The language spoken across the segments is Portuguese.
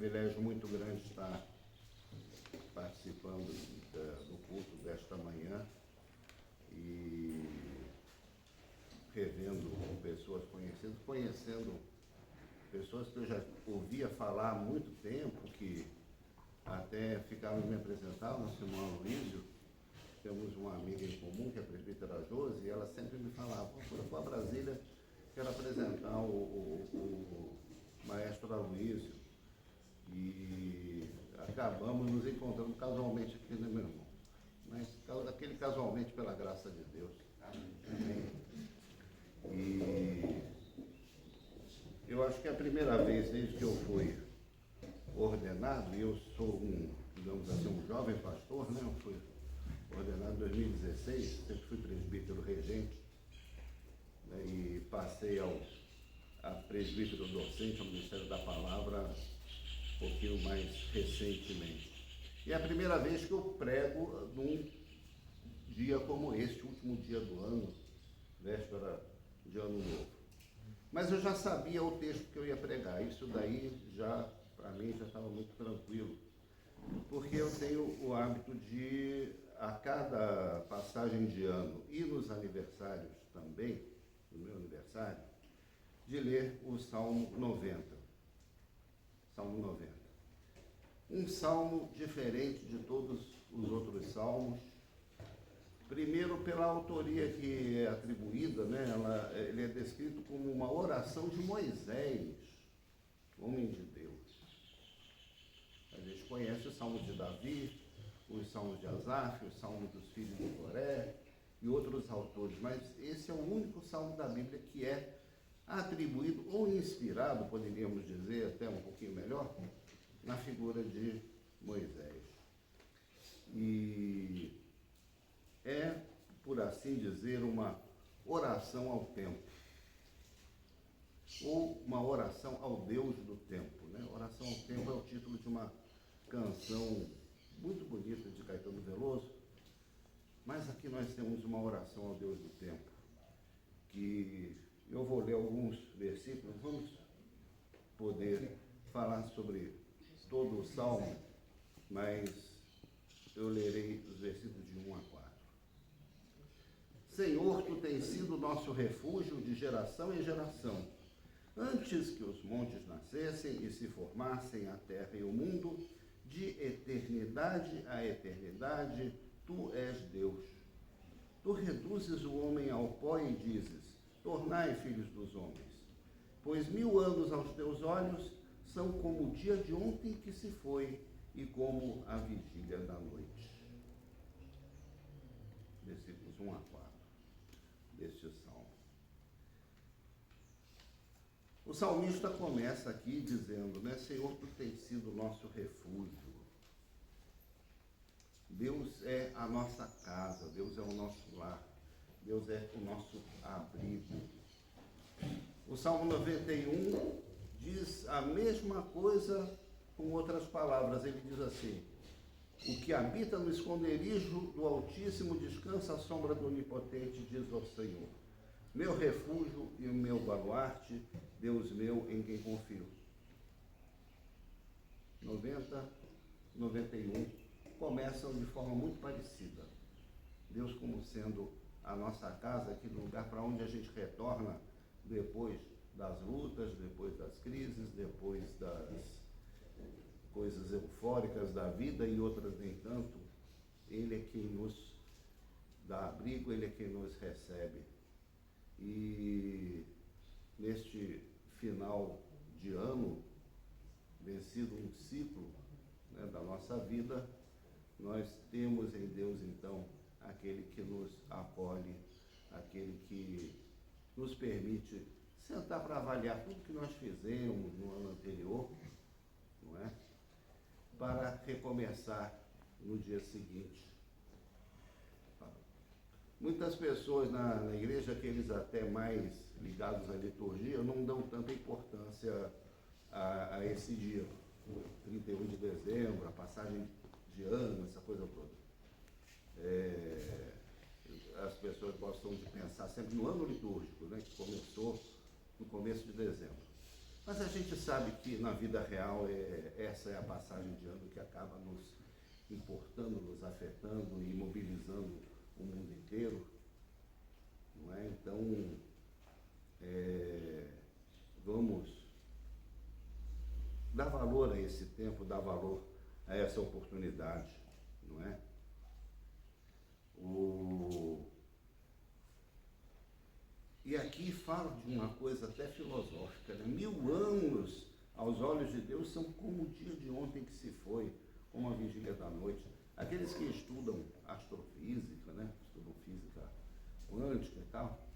privilégio muito grande estar participando do culto desta manhã e revendo pessoas conhecidas, conhecendo pessoas que eu já ouvia falar há muito tempo, que até ficaram me apresentar, nosso irmão Aloysio. Temos uma amiga em comum, que é a presbítera Josi, e ela sempre me falava: quando eu for a Brasília, quero apresentar o maestro Aloysio. E acabamos nos encontrando casualmente aqui, né, meu irmão? Mas aquele casualmente pela graça de Deus. Amém. E eu acho que é a primeira vez desde que eu fui ordenado, e eu sou digamos assim, um jovem pastor, né? Eu fui ordenado em 2016, sempre fui presbítero regente, né? E passei a presbítero docente ao Ministério da Palavra um pouquinho mais recentemente. E é a primeira vez que eu prego num dia como este, último dia do ano, véspera de Ano Novo. Mas eu já sabia o texto que eu ia pregar, isso daí já, para mim, já estava muito tranquilo, porque eu tenho o hábito de, a cada passagem de ano e nos aniversários também, no meu aniversário, de ler o Salmo 90. Salmo 90. Um salmo diferente de todos os outros salmos. Primeiro, pela autoria que é atribuída, né? Ele é descrito como uma oração de Moisés, homem de Deus. A gente conhece os salmos de Davi, os salmos de Asaf, os salmos dos filhos de Coré e outros autores, mas esse é o único salmo da Bíblia que é atribuído ou inspirado, poderíamos dizer até um pouquinho melhor, na figura de Moisés. E é, por assim dizer, uma oração ao tempo, ou uma oração ao Deus do tempo, né? Oração ao tempo é o título de uma canção muito bonita de Caetano Veloso, mas aqui nós temos uma oração ao Deus do tempo, que eu vou ler alguns versículos, vamos poder falar sobre todo o Salmo, mas eu lerei os versículos de 1 a 4. Senhor, Tu tens sido nosso refúgio de geração em geração. Antes que os montes nascessem e se formassem a terra e o mundo, de eternidade a eternidade, Tu és Deus. Tu reduzes o homem ao pó e dizes: tornai filhos dos homens. Pois 1000 anos aos teus olhos são como o dia de ontem que se foi e como a vigília da noite. Versículos 1 a 4 deste salmo. O salmista começa aqui dizendo, né: Senhor, Tu tens sido o nosso refúgio. Deus é a nossa casa, Deus é o nosso lar, Deus é o nosso abrigo. O Salmo 91 diz a mesma coisa com outras palavras. Ele diz assim: o que habita no esconderijo do Altíssimo descansa à sombra do Onipotente, diz ao Senhor. Meu refúgio e o meu baluarte, Deus meu em quem confio. 90, 91 começam de forma muito parecida. Deus como sendo a nossa casa, aquele lugar para onde a gente retorna depois das lutas, depois das crises, depois das coisas eufóricas da vida e outras nem tanto. Ele é quem nos dá abrigo, Ele é quem nos recebe. E neste final de ano, vencido um ciclo, né, da nossa vida, nós temos em Deus, então, aquele que nos acolhe, aquele que nos permite sentar para avaliar tudo que nós fizemos no ano anterior, não é? Para recomeçar no dia seguinte. Muitas pessoas na igreja, aqueles até mais ligados à liturgia, não dão tanta importância a esse dia, 31 de dezembro, a passagem de ano, essa coisa toda. As pessoas gostam de pensar sempre no ano litúrgico, né, que começou no começo de dezembro. Mas a gente sabe que na vida real essa é a passagem de ano que acaba nos importando, nos afetando e mobilizando o mundo inteiro, não é? Então, vamos dar valor a esse tempo, dar valor a essa oportunidade, não é? E aqui fala de uma coisa até filosófica, né? 1000 anos aos olhos de Deus são como o dia de ontem que se foi, como a vigília da noite. Aqueles que estudam astrofísica, né? Estudam física quântica e tal,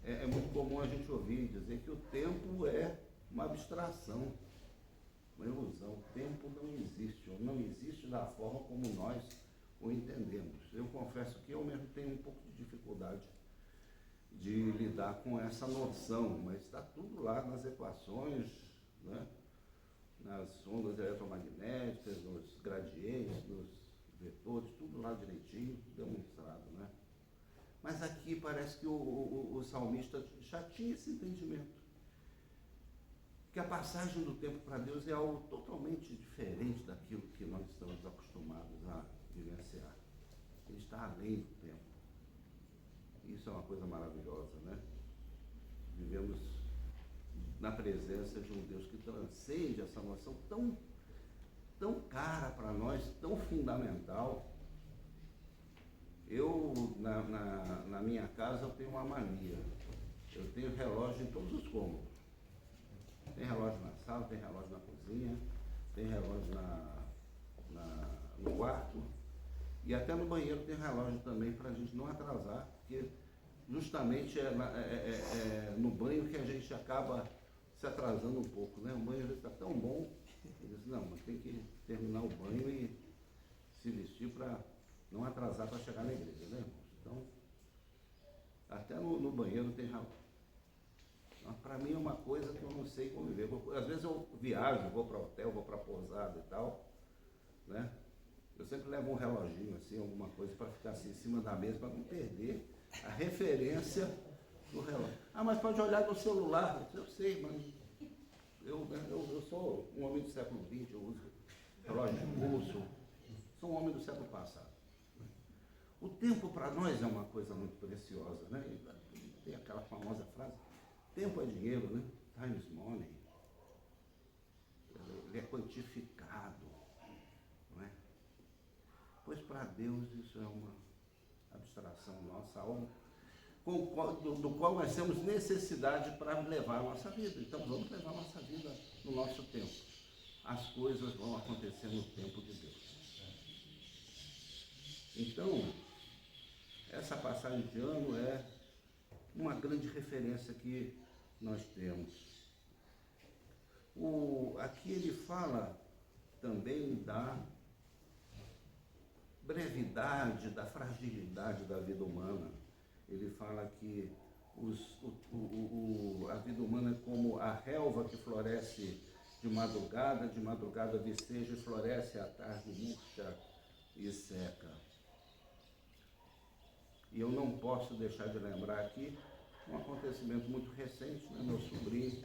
é muito comum a gente ouvir dizer que o tempo é uma abstração, uma ilusão. O tempo não existe, ou não existe da forma como nós o entendemos. Eu confesso que eu mesmo tenho um pouco de dificuldade de lidar com essa noção, mas está tudo lá nas equações, né? Nas ondas eletromagnéticas, nos gradientes, nos vetores, tudo lá direitinho, demonstrado, né? Mas aqui parece que o salmista já tinha esse entendimento, que a passagem do tempo para Deus é algo totalmente diferente daquilo que nós estamos acostumados a vivenciar. Ele está além do tempo. Isso é uma coisa maravilhosa, né? Vivemos na presença de um Deus que transcende essa noção tão cara para nós, tão fundamental. Eu, na minha casa, eu tenho uma mania. Eu tenho relógio em todos os cômodos. Tem relógio na sala, tem relógio na cozinha, tem relógio no quarto. E até no banheiro tem relógio também, para a gente não atrasar, porque justamente no banho que a gente acaba se atrasando um pouco, né? O banho às vezes está tão bom, eu disse, não, mas tem que terminar o banho e se vestir para não atrasar para chegar na igreja, né, irmãos? Então, até no banheiro tem relógio. Para mim é uma coisa que eu não sei conviver. Às vezes eu viajo, vou para hotel, vou para pousada e tal, né? Eu sempre levo um reloginho, assim, alguma coisa para ficar assim em cima da mesa, para não perder a referência do relógio. Ah, mas pode olhar no celular. Eu sei, mas eu sou um homem do século XX, eu uso relógio de pulso, sou um homem do século passado. O tempo para nós é uma coisa muito preciosa, né? Tem aquela famosa frase, tempo é dinheiro, né? Time is money. Ele é quantificado, não é? Pois para Deus isso é uma abstração nossa, algo do qual nós temos necessidade para levar a nossa vida. Então vamos levar a nossa vida no nosso tempo. As coisas vão acontecer no tempo de Deus. Então, essa passagem de ano é uma grande referência que nós temos. Aqui ele fala também da brevidade, da fragilidade da vida humana. Ele fala que a vida humana é como a relva que floresce de madrugada viceja e floresce à tarde murcha e seca. E eu não posso deixar de lembrar aqui um acontecimento muito recente, né? Meu sobrinho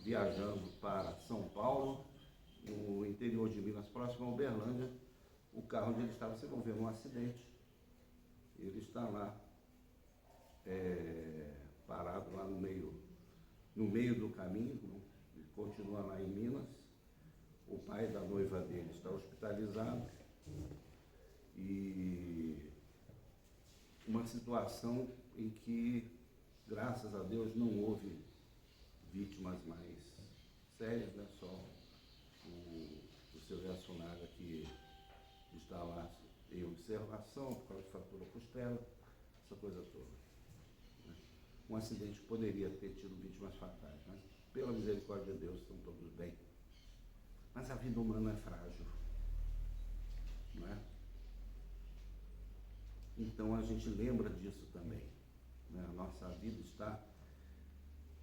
viajando para São Paulo, no interior de Minas, próximo a Uberlândia, o carro onde ele estava se envolveu num acidente. Ele está lá, parado lá no meio do caminho, ele continua lá em Minas. O pai da noiva dele está hospitalizado e uma situação em que, graças a Deus, não houve vítimas mais sérias, né? Só o seu Yasunaga que está lá em observação por causa de fratura costela, essa coisa toda. Né? Um acidente poderia ter tido vítimas fatais, mas pela misericórdia de Deus estão todos bem. Mas a vida humana é frágil, não é? Então a gente lembra disso também, né? A nossa vida está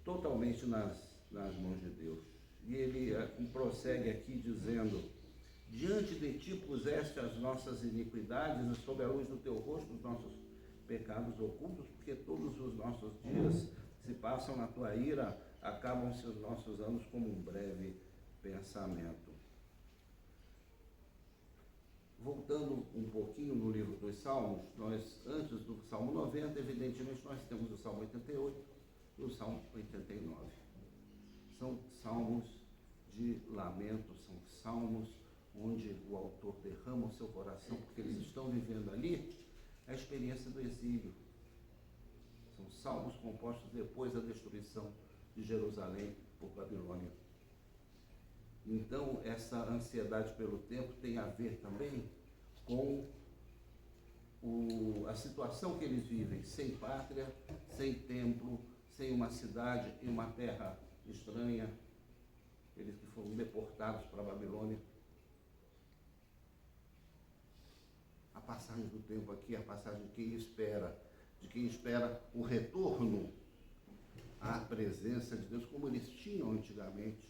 totalmente nas mãos de Deus. E ele prossegue aqui dizendo, diante de ti puseste as nossas iniquidades e sob a luz do teu rosto os nossos pecados ocultos, porque todos os nossos dias se passam na tua ira, acabam-se os nossos anos como um breve pensamento. Voltando um pouquinho no livro dos Salmos, nós, antes do Salmo 90, evidentemente, nós temos o Salmo 88 e o Salmo 89. São salmos de lamento, são salmos onde o autor derrama o seu coração, porque eles estão vivendo ali a experiência do exílio. São salmos compostos depois da destruição de Jerusalém por Babilônia. Então, essa ansiedade pelo tempo tem a ver também com a situação que eles vivem, sem pátria, sem templo, sem uma cidade em uma terra estranha, eles que foram deportados para a Babilônia. A passagem do tempo aqui é a passagem de quem espera o retorno à presença de Deus, como eles tinham antigamente,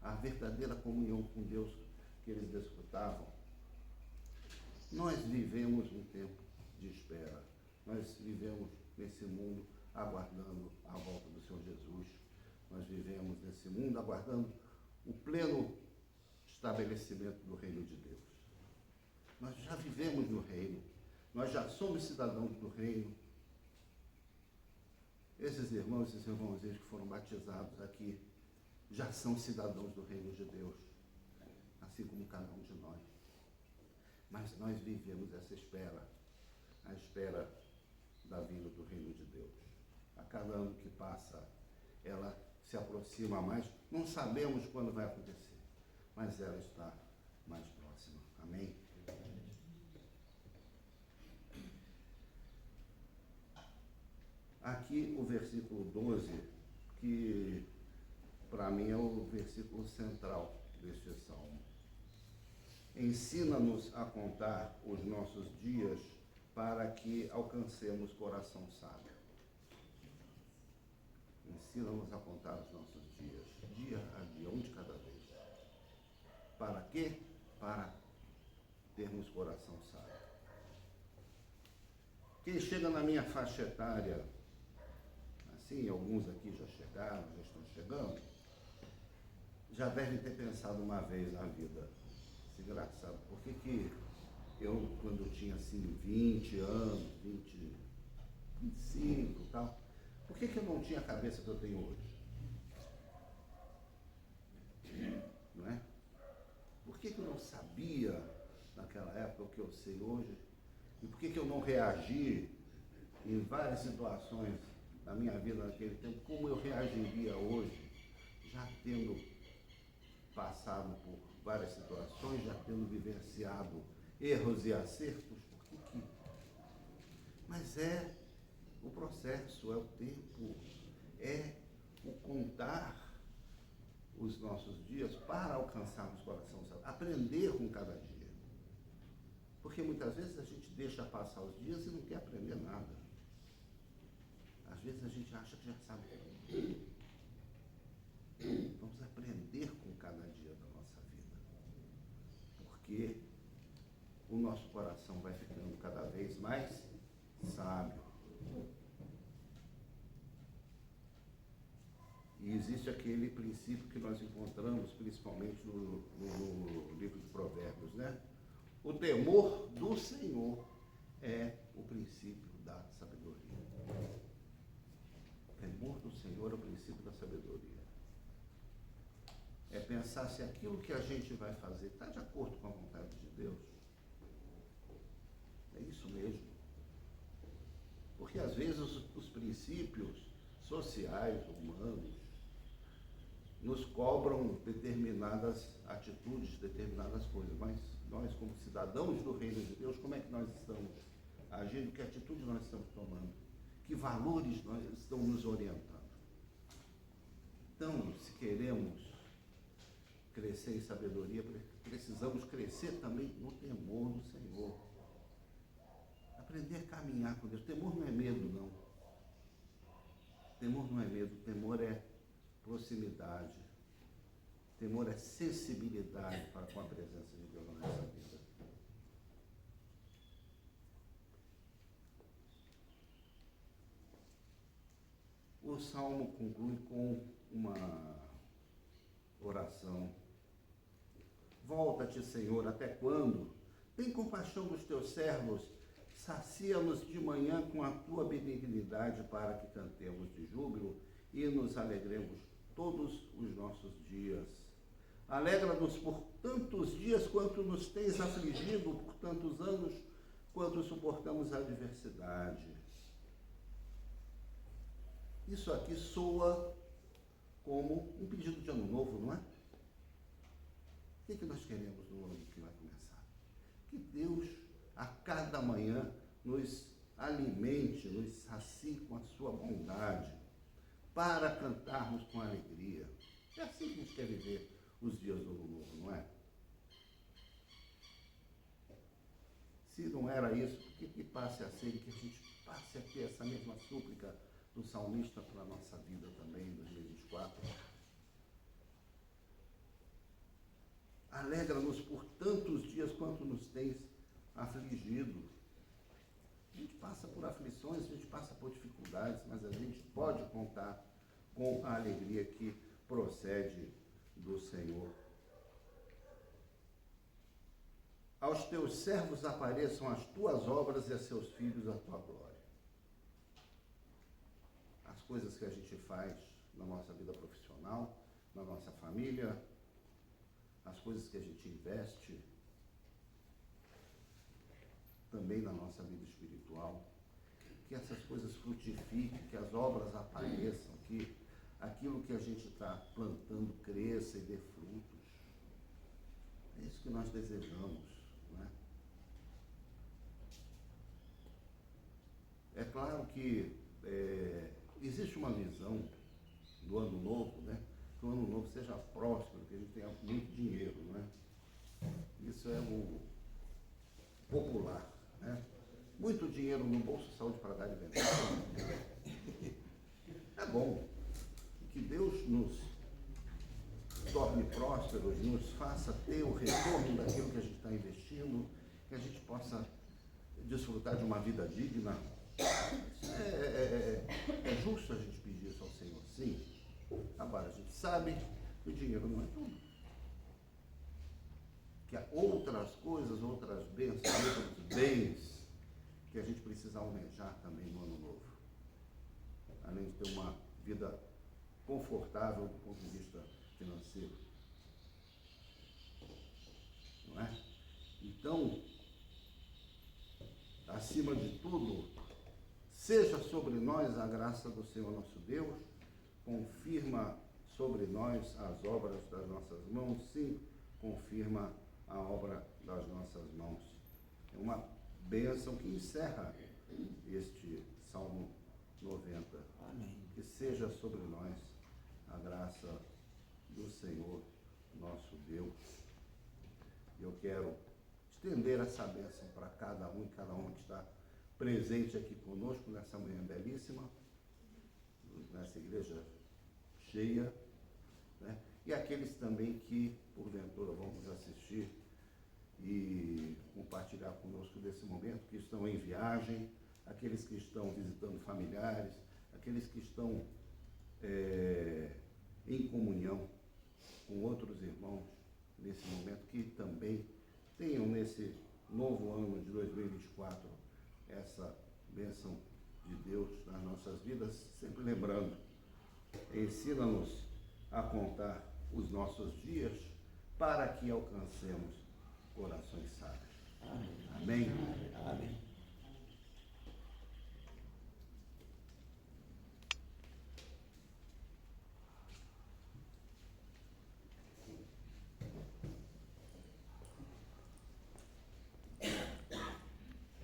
a verdadeira comunhão com Deus que eles desfrutavam. Nós vivemos um tempo de espera, nós vivemos nesse mundo aguardando a volta do Senhor Jesus, nós vivemos nesse mundo aguardando o pleno estabelecimento do reino de Deus. Nós já vivemos no reino, nós já somos cidadãos do reino. Esses irmãos e esses irmãozinhos que foram batizados aqui já são cidadãos do reino de Deus, assim como cada um de nós. Mas nós vivemos essa espera, a espera da vinda do reino de Deus. A cada ano que passa, ela se aproxima mais. Não sabemos quando vai acontecer, mas ela está mais próxima. Amém? Aqui o versículo 12, que para mim é o versículo central deste salmo. Ensina-nos a contar os nossos dias para que alcancemos coração sábio. Ensina-nos a contar os nossos dias, dia a dia, um de cada vez. Para quê? Para termos coração sábio. Quem chega na minha faixa etária, assim, alguns aqui já chegaram, já estão chegando, já devem ter pensado uma vez na vida. Isso é engraçado. Por que eu, quando eu tinha assim 20 anos, 25 e tal, por que eu não tinha a cabeça que eu tenho hoje? Não é? Por que eu não sabia naquela época o que eu sei hoje? E por que eu não reagi em várias situações da minha vida naquele tempo, como eu reagiria hoje, já tendo passado por várias situações, já tendo vivenciado erros e acertos? Mas é o processo, é o tempo, é o contar os nossos dias para alcançarmos coração sábio, aprender com cada dia. Porque muitas vezes a gente deixa passar os dias e não quer aprender nada. Às vezes a gente acha que já sabe tudo. Vamos aprender com cada dia da nossa vida. Porque o nosso coração vai ficando cada vez mais sábio. E existe aquele princípio que nós encontramos principalmente no livro de Provérbios, né? O temor do Senhor é o princípio da sabedoria. O temor do Senhor é o princípio da sabedoria. É pensar se aquilo que a gente vai fazer está de acordo com a vontade de Deus. É isso mesmo. Porque às vezes os princípios sociais, humanos, nos cobram determinadas atitudes, determinadas coisas, mas nós, como cidadãos do reino de Deus, como é que nós estamos agindo? Que atitude nós estamos tomando? Que valores nós estamos nos orientando? Então, se queremos crescer em sabedoria, precisamos crescer também no temor do Senhor. Aprender a caminhar com Deus. Temor não é medo, não. Temor não é medo, temor é proximidade. Temor é sensibilidade para com a presença de Deus na nossa vida. O Salmo conclui com uma oração. Volta-te, Senhor, até quando? Tem compaixão dos teus servos, sacia-nos de manhã com a tua benignidade, para que cantemos de júbilo e nos alegremos todos os nossos dias. Alegra-nos por tantos dias quanto nos tens afligido, por tantos anos quanto suportamos a adversidade. Isso aqui soa como um pedido de ano novo, não é? O que nós queremos no ano que vai começar? Que Deus, a cada manhã, nos alimente, nos sacie com a sua bondade, para cantarmos com alegria. É assim que a gente quer viver os dias do ano novo, não é? Se não era isso, que passe a ser, que a gente passe a ter essa mesma súplica do salmista para a nossa vida também em 2024. Alegra-nos por tantos dias quanto nos tens afligido. A gente passa por aflições, a gente passa por dificuldades, mas a gente pode contar com a alegria que procede do Senhor. Aos teus servos apareçam as tuas obras e a seus filhos a tua glória. As coisas que a gente faz na nossa vida profissional, na nossa família, as coisas que a gente investe, também na nossa vida espiritual, que essas coisas frutifiquem, que as obras apareçam, que aquilo que a gente está plantando cresça e dê frutos. É isso que nós desejamos, não é? É claro que existe uma visão do ano novo, né? Que o ano novo seja próspero, que a gente tenha muito dinheiro, não é? Isso é o popular, né? Muito dinheiro no bolso, saúde para dar e vender. É bom que Deus nos torne prósperos, nos faça ter o retorno daquilo que a gente está investindo, que a gente possa desfrutar de uma vida digna. É justo a gente pedir isso ao Senhor, sim. Agora, a gente sabe que o dinheiro não é tudo. Que há outras coisas, outras bênçãos, outros bens que a gente precisa almejar também no ano novo. Além de ter uma vida confortável do ponto de vista financeiro. Não é? Então, acima de tudo, seja sobre nós a graça do Senhor nosso Deus, confirma sobre nós as obras das nossas mãos, sim, confirma a obra das nossas mãos. É uma bênção que encerra este Salmo 90. Amém. Que seja sobre nós a graça do Senhor nosso Deus. Eu quero estender essa bênção para cada um e cada uma que está presente aqui conosco nessa manhã belíssima, nessa igreja cheia, né? E aqueles também que, porventura, vão nos assistir e compartilhar conosco desse momento, que estão em viagem, aqueles que estão visitando familiares, aqueles que estão em comunhão com outros irmãos nesse momento, que também tenham nesse novo ano de 2024 essa bênção de Deus nas nossas vidas, sempre lembrando, ensina-nos a contar os nossos dias para que alcancemos corações sábios. Amém? Amém.